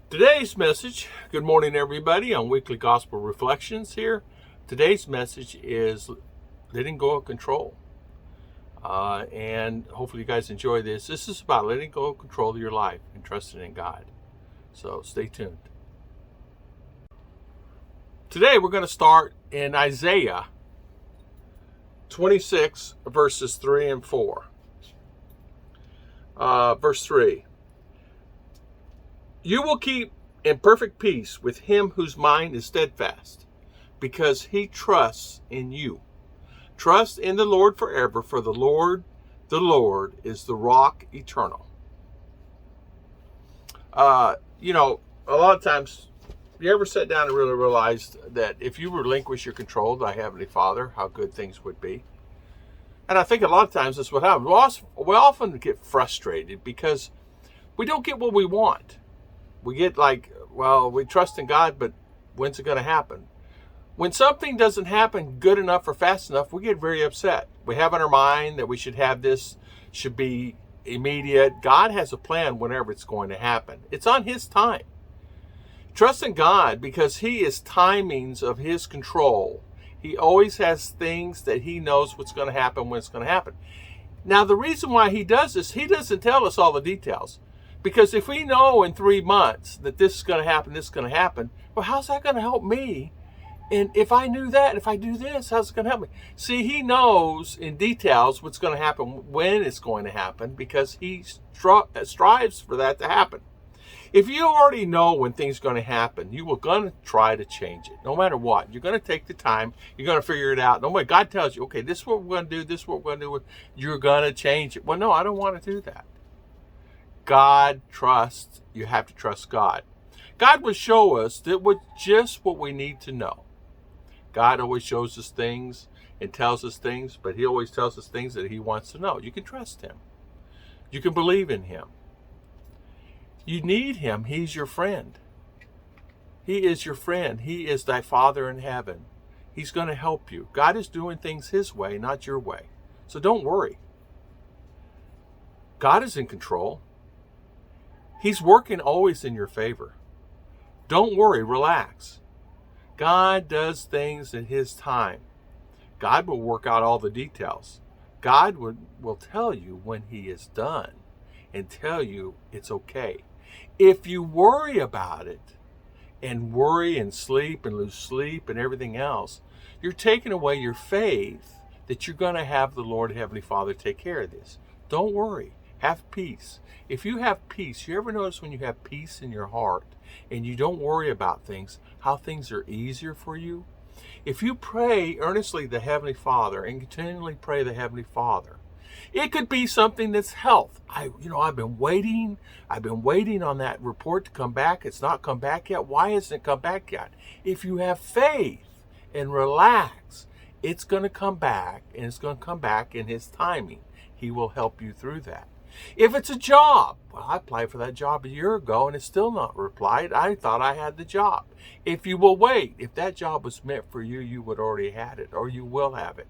Today's message, good morning everybody on Weekly Gospel Reflections here. Today's message is letting go of control. And hopefully you guys enjoy this. This is about letting go of control of your life and trusting in God. So stay tuned. Today we're going to start in Isaiah 26 verses 3 and 4. Verse 3. You will keep in perfect peace with him whose mind is steadfast, because he trusts in you. Trust in the Lord forever, for the Lord is the rock eternal. A lot of times, you ever sat down and really realized that if you relinquish your control to Heavenly Father, how good things would be? And I think a lot of times that's what happens. We often get frustrated because we don't get what we want. We get we trust in God, but when's it going to happen? When something doesn't happen good enough or fast enough, we get very upset. We have in our mind that we should have this, should be immediate. God has a plan whenever it's going to happen. It's on His time. Trust in God because He is timings of His control. He always has things that He knows what's going to happen when it's going to happen. Now, the reason why He does this, He doesn't tell us all the details. Because if we know in 3 months that this is going to happen, this is going to happen, well, how's that going to help me? And if I knew that, if I do this, how's it going to help me? See, He knows in details what's going to happen, when it's going to happen, because He strives for that to happen. If you already know when things are going to happen, you are going to try to change it, no matter what. You're going to take the time. You're going to figure it out. No matter, God tells you, okay, this is what we're going to do, this is what we're going to do. You're going to change it. Well, no, I don't want to do that. God trusts. You have to trust God. God will show us that we're just what we need to know. God always shows us things and tells us things, but He always tells us things that He wants to know. You can trust Him. You can believe in Him. You need Him. He's your friend. He is your friend. He is thy Father in heaven. He's going to help you. God is doing things His way, not your way. So don't worry. God is in control. He's working always in your favor. Don't worry, relax. God does things in His time. God will work out all the details. God will tell you when He is done and tell you it's okay. If you worry about it and worry and sleep and lose sleep and everything else, you're taking away your faith that you're going to have the Lord Heavenly Father take care of this. Don't worry. Have peace. If you have peace, you ever notice when you have peace in your heart and you don't worry about things, how things are easier for you? If you pray earnestly the Heavenly Father and continually pray the Heavenly Father, it could be something that's health. I've been waiting on that report to come back. It's not come back yet. Why hasn't it come back yet? If you have faith and relax, it's going to come back, and it's going to come back in His timing. He will help you through that. If it's a job, well, I applied for that job a year ago and it's still not replied. I thought I had the job. If you will wait, if that job was meant for you, you would already had it, or you will have it.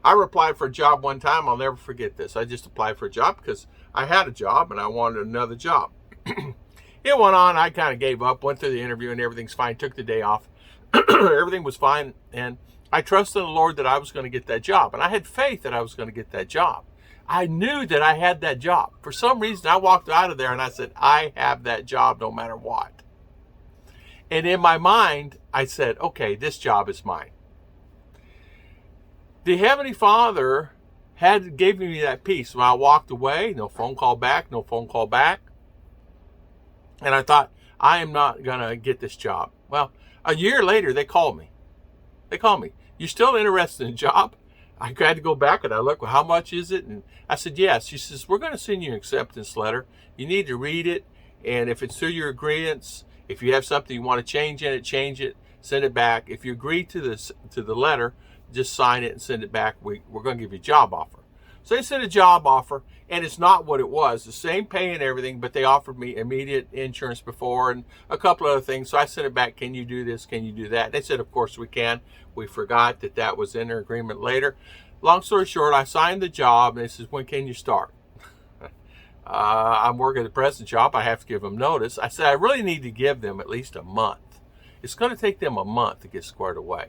I applied for a job one time. I'll never forget this. I just applied for a job because I had a job and I wanted another job. It went on. I kind of gave up, went through the interview and everything's fine. Took the day off. Everything was fine. And I trusted the Lord that I was going to get that job. And I had faith that I was going to get that job. I knew that I had that job. For some reason, I walked out of there and I said, I have that job no matter what. And in my mind, I said, okay, this job is mine. The Heavenly Father gave me that peace. When I walked away, no phone call back. And I thought, I am not going to get this job. Well, a year later, they called me. You still interested in the job? I had to go back and I looked, well, how much is it? And I said, yes. She says, we're going to send you an acceptance letter. You need to read it. And if it's through your agreements, if you have something you want to change in it, change it, send it back. If you agree to the letter, just sign it and send it back. We're going to give you a job offer. So they sent a job offer, and it's not what it was. The same pay and everything, but they offered me immediate insurance before and a couple other things. So I sent it back. Can you do this? Can you do that? They said, of course we can. We forgot that was in their agreement later. Long story short, I signed the job, and they said, when can you start? I'm working at the present job. I have to give them notice. I said, I really need to give them at least a month. It's going to take them a month to get squared away.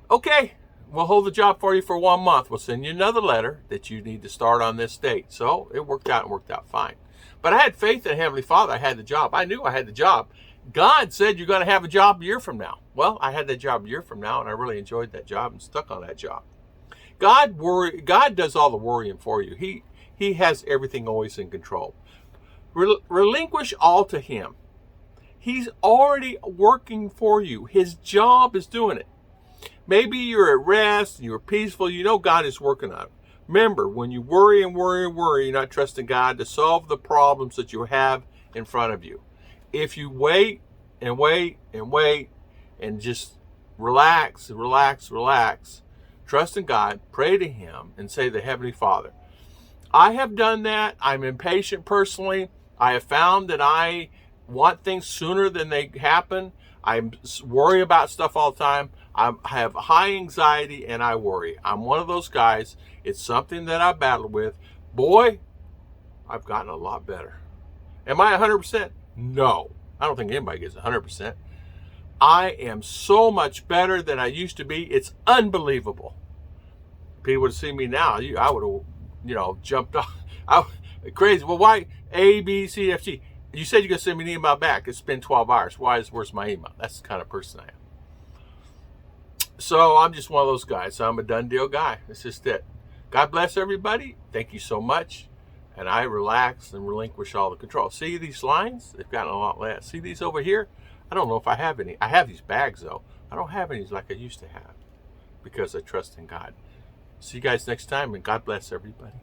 Okay, we'll hold the job for you for 1 month. We'll send you another letter that you need to start on this date. So it worked out and worked out fine. But I had faith in Heavenly Father. I had the job. I knew I had the job. God said you're going to have a job a year from now. Well, I had that job a year from now, and I really enjoyed that job and stuck on that job. God does all the worrying for you. He has everything always in control. Relinquish all to Him. He's already working for you. His job is doing it. Maybe you're at rest and you're peaceful. You know God is working on it. Remember, when you worry and worry and worry, you're not trusting God to solve the problems that you have in front of you. If you wait and wait and wait and just relax, trust in God, pray to Him, and say to the Heavenly Father, I have done that. I'm impatient personally. I have found that I want things sooner than they happen. I worry about stuff all the time. I have high anxiety and I worry. I'm one of those guys. It's something that I battle with. Boy, I've gotten a lot better. Am I 100%? No. I don't think anybody gets 100%. I am so much better than I used to be. It's unbelievable. People would see me now. I would have, jumped off. Crazy. Well, why A, B, C, F, G? You said you're going to send me an email back. It's been 12 hours. Where's my email? That's the kind of person I am. So I'm just one of those guys. I'm a done deal guy. It's just it. God bless everybody. Thank you so much. And I relax and relinquish all the control. See these lines? They've gotten a lot less. See these over here? I don't know if I have any. I have these bags, though. I don't have any like I used to have because I trust in God. See you guys next time, and God bless everybody.